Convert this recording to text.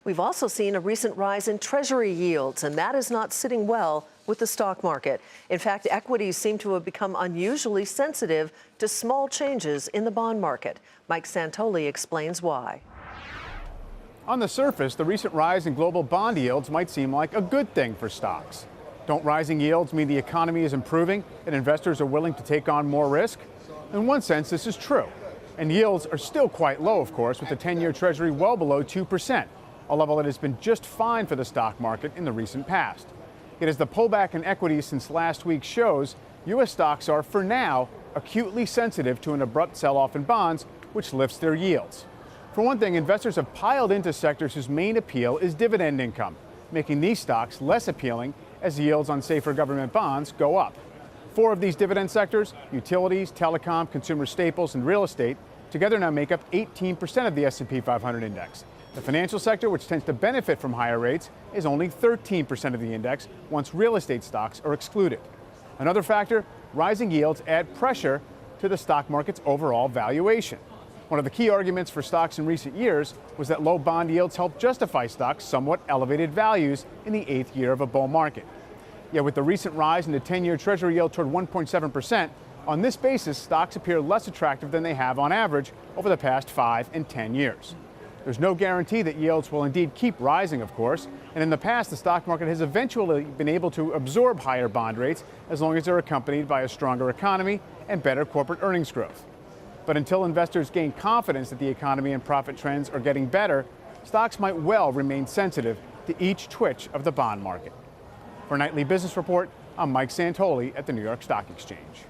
We've also seen a recent rise in Treasury yields, and that is not sitting well with the stock market. In fact, equities seem to have become unusually sensitive to small changes in the bond market. Mike Santoli explains why. On the surface, the recent rise in global bond yields might seem like a good thing for stocks. Don't rising yields mean the economy is improving and investors are willing to take on more risk? In one sense, this is true. And yields are still quite low, of course, with the 10-year Treasury well below 2%, a level that has been just fine for the stock market in the recent past. Yet as the pullback in equities since last week shows, U.S. stocks are, for now, acutely sensitive to an abrupt sell-off in bonds, which lifts their yields. For one thing, investors have piled into sectors whose main appeal is dividend income, making these stocks less appealing as yields on safer government bonds go up. 4 of these dividend sectors, utilities, telecom, consumer staples, and real estate, together now make up 18% of the S&P 500 index. The financial sector, which tends to benefit from higher rates, is only 13% of the index once real estate stocks are excluded. Another factor, rising yields add pressure to the stock market's overall valuation. One of the key arguments for stocks in recent years was that low bond yields help justify stocks' somewhat elevated values in the 8th year of a bull market. Yet with the recent rise in the 10-year Treasury yield toward 1.7%, on this basis, stocks appear less attractive than they have on average over the past 5 and 10 years. There's no guarantee that yields will indeed keep rising, of course, and in the past, the stock market has eventually been able to absorb higher bond rates as long as they're accompanied by a stronger economy and better corporate earnings growth. But until investors gain confidence that the economy and profit trends are getting better, stocks might well remain sensitive to each twitch of the bond market. For Nightly Business Report, I'm Mike Santoli at the New York Stock Exchange.